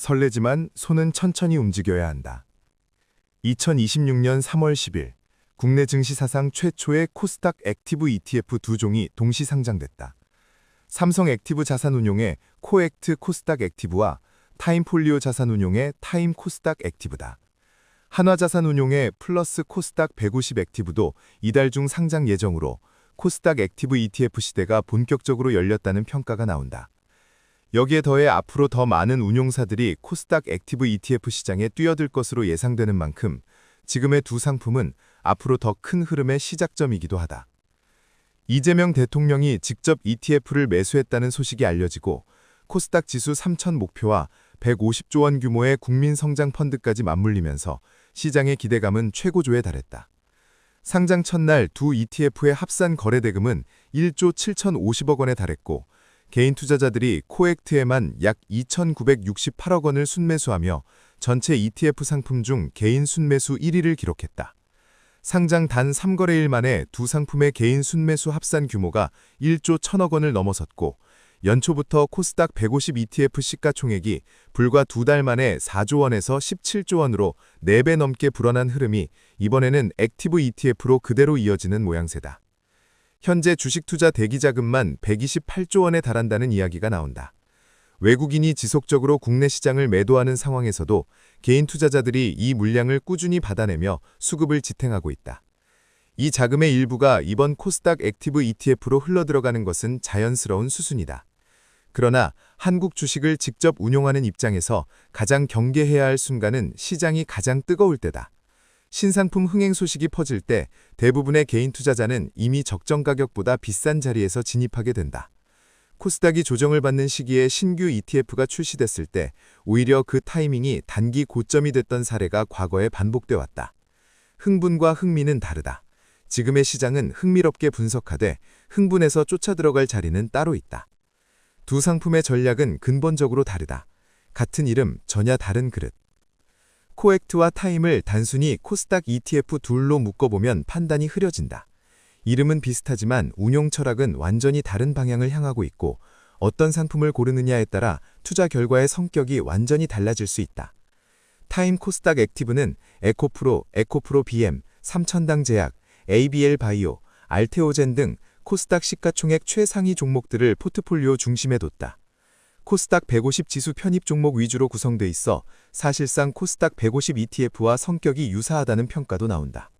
설레지만 손은 천천히 움직여야 한다. 2026년 3월 10일, 국내 증시 사상 최초의 코스닥 액티브 ETF 두 종이 동시 상장됐다. 삼성 액티브 자산운용의 코액트 코스닥 액티브와 타임폴리오 자산운용의 타임 코스닥 액티브다. 한화자산운용의 플러스 코스닥 150 액티브도 이달 중 상장 예정으로 코스닥 액티브 ETF 시대가 본격적으로 열렸다는 평가가 나온다. 여기에 더해 앞으로 더 많은 운용사들이 코스닥 액티브 ETF 시장에 뛰어들 것으로 예상되는 만큼 지금의 두 상품은 앞으로 더 큰 흐름의 시작점이기도 하다. 이재명 대통령이 직접 ETF를 매수했다는 소식이 알려지고 코스닥 지수 3,000 목표와 150조 원 규모의 국민성장 펀드까지 맞물리면서 시장의 기대감은 최고조에 달했다. 상장 첫날 두 ETF의 합산 거래 대금은 1조 7,050억 원에 달했고 개인 투자자들이 코액트에만 약 2,968억 원을 순매수하며 전체 ETF 상품 중 개인 순매수 1위를 기록했다. 상장 단 3거래일 만에 두 상품의 개인 순매수 합산 규모가 1조 1,000억 원을 넘어섰고 연초부터 코스닥 150 ETF 시가총액이 불과 두 달 만에 4조 원에서 17조 원으로 4배 넘게 불어난 흐름이 이번에는 액티브 ETF로 그대로 이어지는 모양새다. 현재 주식 투자 대기 자금만 128조 원에 달한다는 이야기가 나온다. 외국인이 지속적으로 국내 시장을 매도하는 상황에서도 개인 투자자들이 이 물량을 꾸준히 받아내며 수급을 지탱하고 있다. 이 자금의 일부가 이번 코스닥 액티브 ETF로 흘러들어가는 것은 자연스러운 수순이다. 그러나 한국 주식을 직접 운용하는 입장에서 가장 경계해야 할 순간은 시장이 가장 뜨거울 때다. 신상품 흥행 소식이 퍼질 때 대부분의 개인 투자자는 이미 적정 가격보다 비싼 자리에서 진입하게 된다. 코스닥이 조정을 받는 시기에 신규 ETF가 출시됐을 때 오히려 그 타이밍이 단기 고점이 됐던 사례가 과거에 반복돼 왔다. 흥분과 흥미는 다르다. 지금의 시장은 흥미롭게 분석하되 흥분해서 쫓아 들어갈 자리는 따로 있다. 두 상품의 전략은 근본적으로 다르다. 같은 이름, 전혀 다른 그릇. 코액트와 타임을 단순히 코스닥 ETF 둘로 묶어보면 판단이 흐려진다. 이름은 비슷하지만 운용 철학은 완전히 다른 방향을 향하고 있고 어떤 상품을 고르느냐에 따라 투자 결과의 성격이 완전히 달라질 수 있다. 타임 코스닥 액티브는 에코프로, 에코프로 BM, 삼천당 제약, ABL 바이오, 알테오젠 등 코스닥 시가총액 최상위 종목들을 포트폴리오 중심에 뒀다. 코스닥 150 지수 편입 종목 위주로 구성돼 있어 사실상 코스닥 150 ETF와 성격이 유사하다는 평가도 나온다.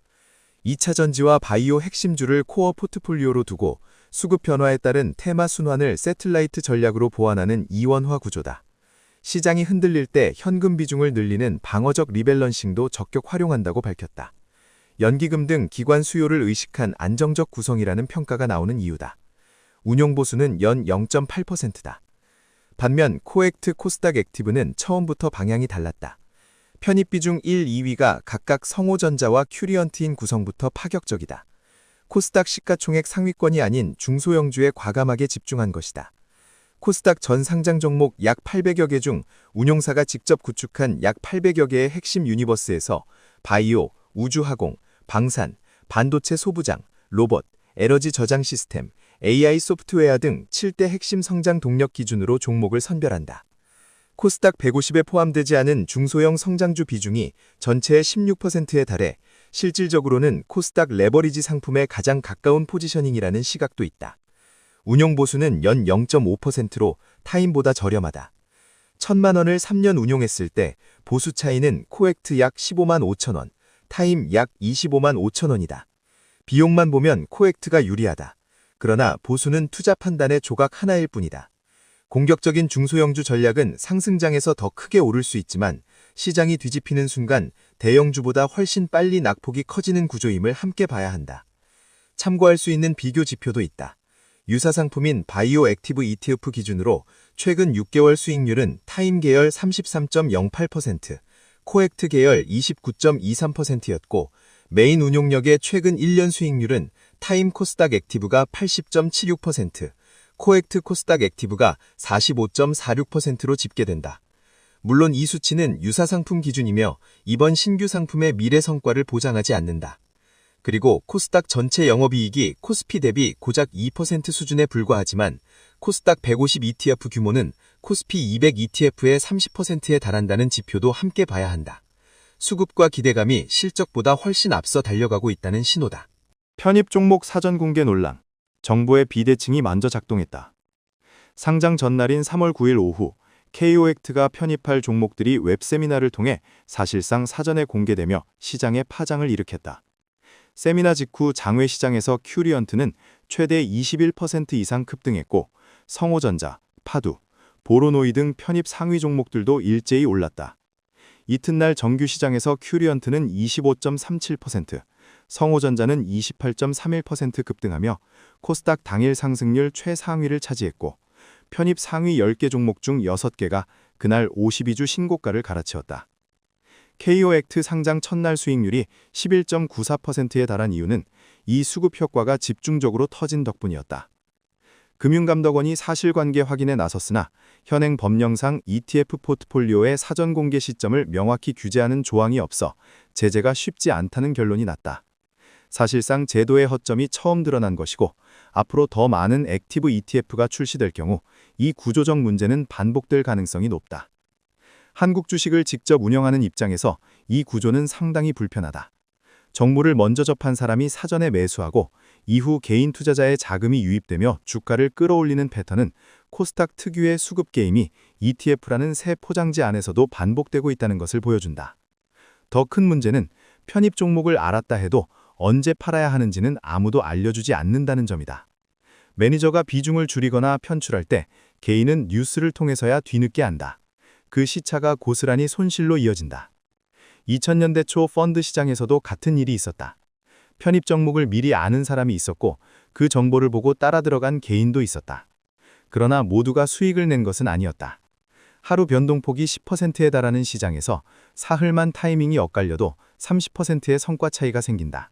2차 전지와 바이오 핵심주를 코어 포트폴리오로 두고 수급 변화에 따른 테마 순환을 세틀라이트 전략으로 보완하는 이원화 구조다. 시장이 흔들릴 때 현금 비중을 늘리는 방어적 리밸런싱도 적격 활용한다고 밝혔다. 연기금 등 기관 수요를 의식한 안정적 구성이라는 평가가 나오는 이유다. 운용 보수는 연 0.8%다. 반면 코액트 코스닥 액티브는 처음부터 방향이 달랐다. 편입 비중 1, 2위가 각각 성호전자와 큐리언트인 구성부터 파격적이다. 코스닥 시가총액 상위권이 아닌 중소형주에 과감하게 집중한 것이다. 코스닥 전 상장 종목 약 800여 개 중 운용사가 직접 구축한 약 800여 개의 핵심 유니버스에서 바이오, 우주화공, 방산, 반도체 소부장, 로봇, 에너지 저장 시스템, AI 소프트웨어 등 7대 핵심 성장 동력 기준으로 종목을 선별한다. 코스닥 150에 포함되지 않은 중소형 성장주 비중이 전체의 16%에 달해 실질적으로는 코스닥 레버리지 상품에 가장 가까운 포지셔닝이라는 시각도 있다. 운용 보수는 연 0.5%로 타임보다 저렴하다. 1,000만 원을 3년 운용했을 때 보수 차이는 코액트 약 15만 5천 원, 타임 약 25만 5천 원이다. 비용만 보면 코액트가 유리하다. 그러나 보수는 투자 판단의 조각 하나일 뿐이다. 공격적인 중소형주 전략은 상승장에서 더 크게 오를 수 있지만 시장이 뒤집히는 순간 대형주보다 훨씬 빨리 낙폭이 커지는 구조임을 함께 봐야 한다. 참고할 수 있는 비교 지표도 있다. 유사 상품인 바이오 액티브 ETF 기준으로 최근 6개월 수익률은 타임 계열 33.08%, 코액트 계열 29.23%였고 메인 운용력의 최근 1년 수익률은 타임 코스닥 액티브가 80.76%, 코액트 코스닥 액티브가 45.46%로 집계된다. 물론 이 수치는 유사 상품 기준이며 이번 신규 상품의 미래 성과를 보장하지 않는다. 그리고 코스닥 전체 영업이익이 코스피 대비 고작 2% 수준에 불과하지만 코스닥 150 ETF 규모는 코스피 200 ETF의 30%에 달한다는 지표도 함께 봐야 한다. 수급과 기대감이 실적보다 훨씬 앞서 달려가고 있다는 신호다. 편입 종목 사전 공개 논란. 정부의 비대칭이 먼저 작동했다. 상장 전날인 3월 9일 오후 KO액트가 편입할 종목들이 웹세미나를 통해 사실상 사전에 공개되며 시장에 파장을 일으켰다. 세미나 직후 장외시장에서 큐리언트는 최대 21% 이상 급등했고 성호전자, 파두, 보로노이 등 편입 상위 종목들도 일제히 올랐다. 이튿날 정규시장에서 큐리언트는 25.37%, 성호전자는 28.31% 급등하며 코스닥 당일 상승률 최상위를 차지했고 편입 상위 10개 종목 중 6개가 그날 52주 신고가를 갈아치웠다. KO액트 상장 첫날 수익률이 11.94%에 달한 이유는 이 수급 효과가 집중적으로 터진 덕분이었다. 금융감독원이 사실관계 확인에 나섰으나 현행 법령상 ETF 포트폴리오의 사전 공개 시점을 명확히 규제하는 조항이 없어 제재가 쉽지 않다는 결론이 났다. 사실상 제도의 허점이 처음 드러난 것이고 앞으로 더 많은 액티브 ETF가 출시될 경우 이 구조적 문제는 반복될 가능성이 높다. 한국 주식을 직접 운영하는 입장에서 이 구조는 상당히 불편하다. 정보를 먼저 접한 사람이 사전에 매수하고 이후 개인 투자자의 자금이 유입되며 주가를 끌어올리는 패턴은 코스닥 특유의 수급 게임이 ETF라는 새 포장지 안에서도 반복되고 있다는 것을 보여준다. 더 큰 문제는 편입 종목을 알았다 해도 언제 팔아야 하는지는 아무도 알려주지 않는다는 점이다. 매니저가 비중을 줄이거나 편출할 때 개인은 뉴스를 통해서야 뒤늦게 안다. 그 시차가 고스란히 손실로 이어진다. 2000년대 초 펀드 시장에서도 같은 일이 있었다. 편입 종목을 미리 아는 사람이 있었고 그 정보를 보고 따라 들어간 개인도 있었다. 그러나 모두가 수익을 낸 것은 아니었다. 하루 변동폭이 10%에 달하는 시장에서 사흘만 타이밍이 엇갈려도 30%의 성과 차이가 생긴다.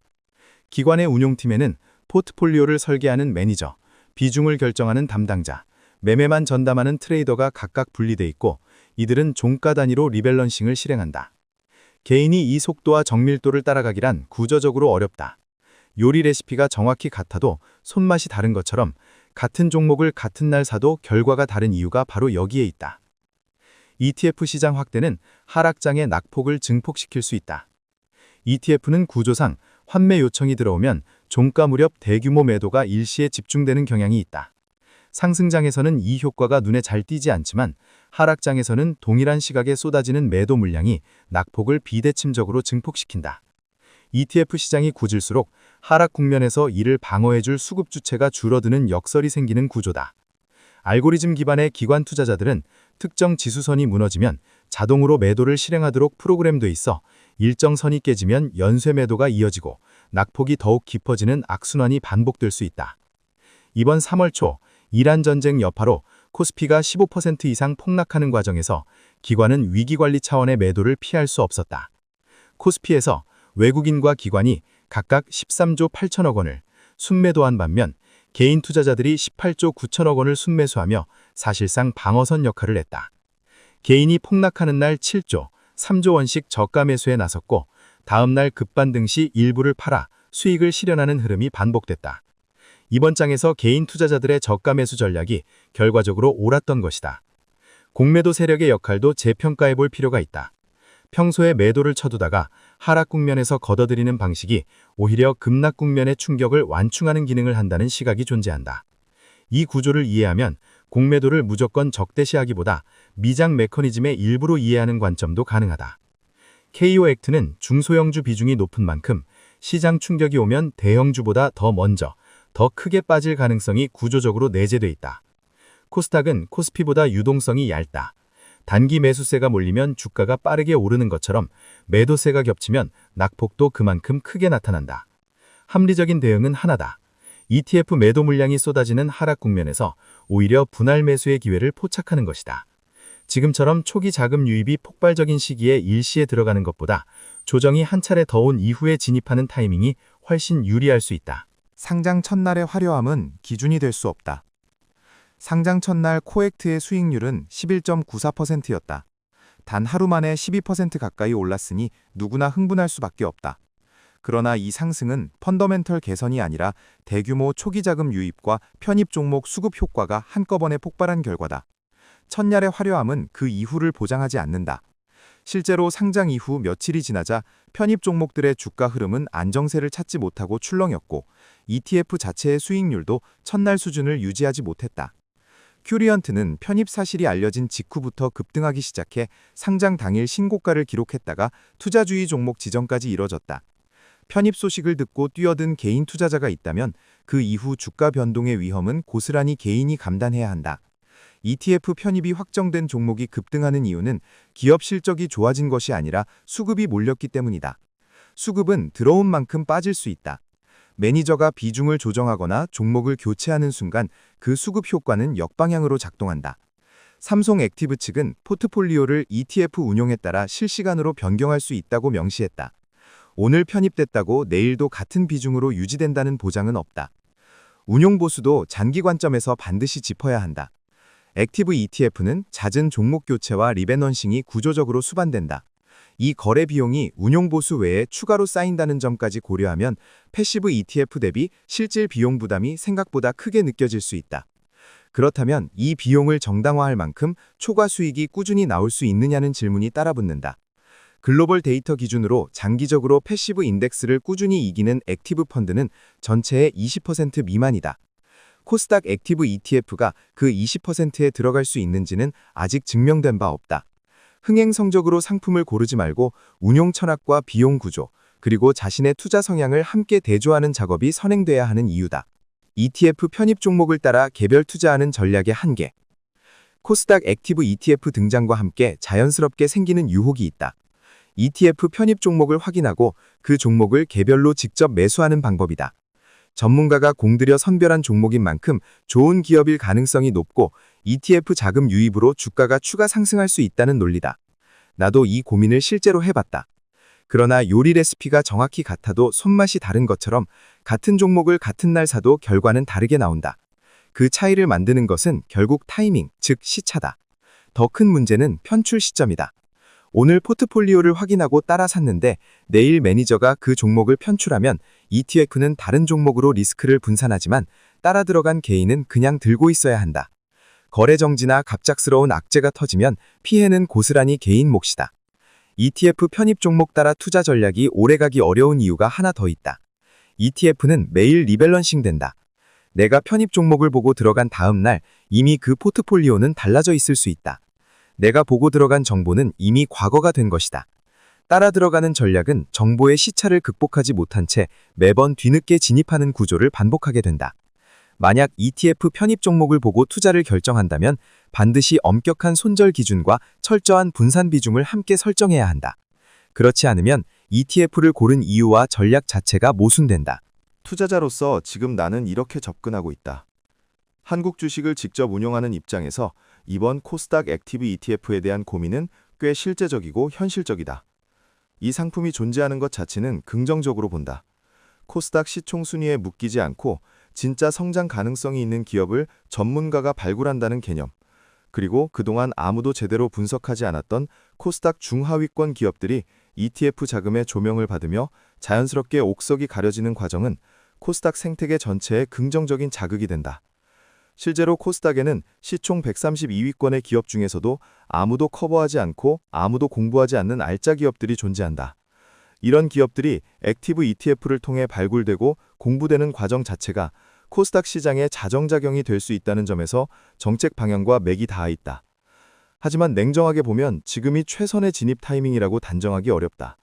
기관의 운용팀에는 포트폴리오를 설계하는 매니저, 비중을 결정하는 담당자, 매매만 전담하는 트레이더가 각각 분리돼 있고 이들은 종가 단위로 리밸런싱을 실행한다. 개인이 이 속도와 정밀도를 따라가기란 구조적으로 어렵다. 요리 레시피가 정확히 같아도 손맛이 다른 것처럼 같은 종목을 같은 날 사도 결과가 다른 이유가 바로 여기에 있다. ETF 시장 확대는 하락장의 낙폭을 증폭시킬 수 있다. ETF는 구조상 환매 요청이 들어오면 종가 무렵 대규모 매도가 일시에 집중되는 경향이 있다. 상승장에서는 이 효과가 눈에 잘 띄지 않지만 하락장에서는 동일한 시각에 쏟아지는 매도 물량이 낙폭을 비대칭적으로 증폭시킨다. ETF 시장이 굳을수록 하락 국면에서 이를 방어해줄 수급 주체가 줄어드는 역설이 생기는 구조다. 알고리즘 기반의 기관 투자자들은 특정 지수선이 무너지면 자동으로 매도를 실행하도록 프로그램돼 있어 일정 선이 깨지면 연쇄 매도가 이어지고 낙폭이 더욱 깊어지는 악순환이 반복될 수 있다. 이번 3월 초 이란 전쟁 여파로 코스피가 15% 이상 폭락하는 과정에서 기관은 위기관리 차원의 매도를 피할 수 없었다. 코스피에서 외국인과 기관이 각각 13조 8천억 원을 순매도한 반면 개인 투자자들이 18조 9천억 원을 순매수하며 사실상 방어선 역할을 했다. 개인이 폭락하는 날 7조, 3조 원씩 저가 매수에 나섰고 다음 날 급반등 시 일부를 팔아 수익을 실현하는 흐름이 반복됐다. 이번 장에서 개인 투자자들의 저가 매수 전략이 결과적으로 옳았던 것이다. 공매도 세력의 역할도 재평가해 볼 필요가 있다. 평소에 매도를 쳐두다가 하락 국면에서 걷어들이는 방식이 오히려 급락 국면의 충격을 완충하는 기능을 한다는 시각이 존재한다. 이 구조를 이해하면 공매도를 무조건 적대시하기보다 미장 메커니즘의 일부로 이해하는 관점도 가능하다. KO액트는 중소형주 비중이 높은 만큼 시장 충격이 오면 대형주보다 더 먼저, 더 크게 빠질 가능성이 구조적으로 내재돼 있다. 코스닥은 코스피보다 유동성이 얇다. 단기 매수세가 몰리면 주가가 빠르게 오르는 것처럼 매도세가 겹치면 낙폭도 그만큼 크게 나타난다. 합리적인 대응은 하나다. ETF 매도 물량이 쏟아지는 하락 국면에서 오히려 분할 매수의 기회를 포착하는 것이다. 지금처럼 초기 자금 유입이 폭발적인 시기에 일시에 들어가는 것보다 조정이 한 차례 더 온 이후에 진입하는 타이밍이 훨씬 유리할 수 있다. 상장 첫날의 화려함은 기준이 될 수 없다. 상장 첫날 코액트의 수익률은 11.94%였다. 단 하루 만에 12% 가까이 올랐으니 누구나 흥분할 수밖에 없다. 그러나 이 상승은 펀더멘털 개선이 아니라 대규모 초기 자금 유입과 편입 종목 수급 효과가 한꺼번에 폭발한 결과다. 첫날의 화려함은 그 이후를 보장하지 않는다. 실제로 상장 이후 며칠이 지나자 편입 종목들의 주가 흐름은 안정세를 찾지 못하고 출렁였고 ETF 자체의 수익률도 첫날 수준을 유지하지 못했다. 큐리언트는 편입 사실이 알려진 직후부터 급등하기 시작해 상장 당일 신고가를 기록했다가 투자주의 종목 지정까지 이뤄졌다. 편입 소식을 듣고 뛰어든 개인 투자자가 있다면 그 이후 주가 변동의 위험은 고스란히 개인이 감단해야 한다. ETF 편입이 확정된 종목이 급등하는 이유는 기업 실적이 좋아진 것이 아니라 수급이 몰렸기 때문이다. 수급은 들어온 만큼 빠질 수 있다. 매니저가 비중을 조정하거나 종목을 교체하는 순간 그 수급 효과는 역방향으로 작동한다. 삼성 액티브 측은 포트폴리오를 ETF 운용에 따라 실시간으로 변경할 수 있다고 명시했다. 오늘 편입됐다고 내일도 같은 비중으로 유지된다는 보장은 없다. 운용 보수도 장기 관점에서 반드시 짚어야 한다. 액티브 ETF는 잦은 종목 교체와 리밸런싱이 구조적으로 수반된다. 이 거래 비용이 운용 보수 외에 추가로 쌓인다는 점까지 고려하면 패시브 ETF 대비 실질 비용 부담이 생각보다 크게 느껴질 수 있다. 그렇다면 이 비용을 정당화할 만큼 초과 수익이 꾸준히 나올 수 있느냐는 질문이 따라붙는다. 글로벌 데이터 기준으로 장기적으로 패시브 인덱스를 꾸준히 이기는 액티브 펀드는 전체의 20% 미만이다. 코스닥 액티브 ETF가 그 20%에 들어갈 수 있는지는 아직 증명된 바 없다. 흥행 성적으로 상품을 고르지 말고 운용 철학과 비용 구조, 그리고 자신의 투자 성향을 함께 대조하는 작업이 선행돼야 하는 이유다. ETF 편입 종목을 따라 개별 투자하는 전략의 한계. 코스닥 액티브 ETF 등장과 함께 자연스럽게 생기는 유혹이 있다. ETF 편입 종목을 확인하고 그 종목을 개별로 직접 매수하는 방법이다. 전문가가 공들여 선별한 종목인 만큼 좋은 기업일 가능성이 높고 ETF 자금 유입으로 주가가 추가 상승할 수 있다는 논리다. 나도 이 고민을 실제로 해봤다. 그러나 요리 레시피가 정확히 같아도 손맛이 다른 것처럼 같은 종목을 같은 날 사도 결과는 다르게 나온다. 그 차이를 만드는 것은 결국 타이밍, 즉 시차다. 더 큰 문제는 편출 시점이다. 오늘 포트폴리오를 확인하고 따라 샀는데 내일 매니저가 그 종목을 편출하면 ETF는 다른 종목으로 리스크를 분산하지만 따라 들어간 개인은 그냥 들고 있어야 한다. 거래 정지나 갑작스러운 악재가 터지면 피해는 고스란히 개인 몫이다. ETF 편입 종목 따라 투자 전략이 오래가기 어려운 이유가 하나 더 있다. ETF는 매일 리밸런싱 된다. 내가 편입 종목을 보고 들어간 다음 날 이미 그 포트폴리오는 달라져 있을 수 있다. 내가 보고 들어간 정보는 이미 과거가 된 것이다. 따라 들어가는 전략은 정보의 시차를 극복하지 못한 채 매번 뒤늦게 진입하는 구조를 반복하게 된다. 만약 ETF 편입 종목을 보고 투자를 결정한다면 반드시 엄격한 손절 기준과 철저한 분산 비중을 함께 설정해야 한다. 그렇지 않으면 ETF를 고른 이유와 전략 자체가 모순된다. 투자자로서 지금 나는 이렇게 접근하고 있다. 한국 주식을 직접 운용하는 입장에서 이번 코스닥 액티브 ETF에 대한 고민은 꽤 실제적이고 현실적이다. 이 상품이 존재하는 것 자체는 긍정적으로 본다. 코스닥 시총 순위에 묶이지 않고 진짜 성장 가능성이 있는 기업을 전문가가 발굴한다는 개념, 그리고 그동안 아무도 제대로 분석하지 않았던 코스닥 중하위권 기업들이 ETF 자금의 조명을 받으며 자연스럽게 옥석이 가려지는 과정은 코스닥 생태계 전체에 긍정적인 자극이 된다. 실제로 코스닥에는 시총 132위권의 기업 중에서도 아무도 커버하지 않고 아무도 공부하지 않는 알짜 기업들이 존재한다. 이런 기업들이 액티브 ETF를 통해 발굴되고 공부되는 과정 자체가 코스닥 시장의 자정작용이 될 수 있다는 점에서 정책 방향과 맥이 닿아 있다. 하지만 냉정하게 보면 지금이 최선의 진입 타이밍이라고 단정하기 어렵다.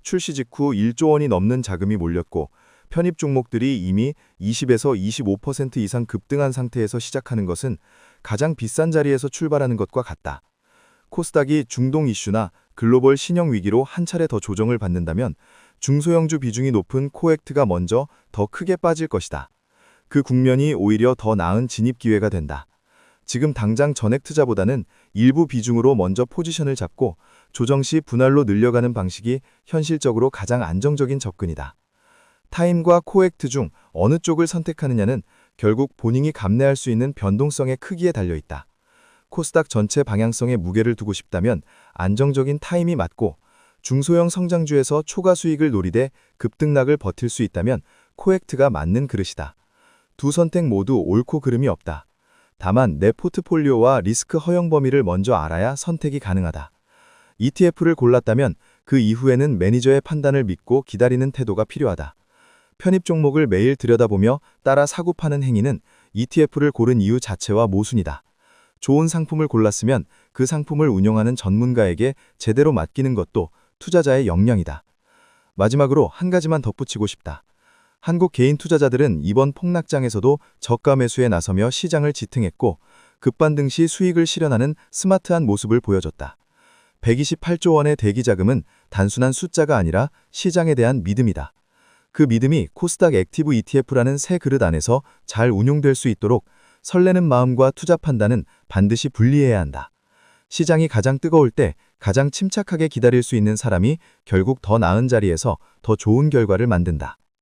출시 직후 1조 원이 넘는 자금이 몰렸고 편입 종목들이 이미 20에서 25% 이상 급등한 상태에서 시작하는 것은 가장 비싼 자리에서 출발하는 것과 같다. 코스닥이 중동 이슈나 글로벌 신형 위기로 한 차례 더 조정을 받는다면 중소형주 비중이 높은 코액트가 먼저 더 크게 빠질 것이다. 그 국면이 오히려 더 나은 진입 기회가 된다. 지금 당장 전액 투자보다는 일부 비중으로 먼저 포지션을 잡고 조정 시 분할로 늘려가는 방식이 현실적으로 가장 안정적인 접근이다. 타임과 코액트 중 어느 쪽을 선택하느냐는 결국 본인이 감내할 수 있는 변동성의 크기에 달려있다. 코스닥 전체 방향성에 무게를 두고 싶다면 안정적인 타임이 맞고 중소형 성장주에서 초과 수익을 노리되 급등락을 버틸 수 있다면 코액트가 맞는 그릇이다. 두 선택 모두 옳고 그름이 없다. 다만 내 포트폴리오와 리스크 허용 범위를 먼저 알아야 선택이 가능하다. ETF를 골랐다면 그 이후에는 매니저의 판단을 믿고 기다리는 태도가 필요하다. 편입 종목을 매일 들여다보며 따라 사고 파는 행위는 ETF를 고른 이유 자체와 모순이다. 좋은 상품을 골랐으면 그 상품을 운용하는 전문가에게 제대로 맡기는 것도 투자자의 역량이다. 마지막으로 한 가지만 덧붙이고 싶다. 한국 개인 투자자들은 이번 폭락장에서도 저가 매수에 나서며 시장을 지탱했고 급반등 시 수익을 실현하는 스마트한 모습을 보여줬다. 128조 원의 대기 자금은 단순한 숫자가 아니라 시장에 대한 믿음이다. 그 믿음이 코스닥 액티브 ETF라는 새 그릇 안에서 잘 운용될 수 있도록 설레는 마음과 투자 판단은 반드시 분리해야 한다. 시장이 가장 뜨거울 때 가장 침착하게 기다릴 수 있는 사람이 결국 더 나은 자리에서 더 좋은 결과를 만든다.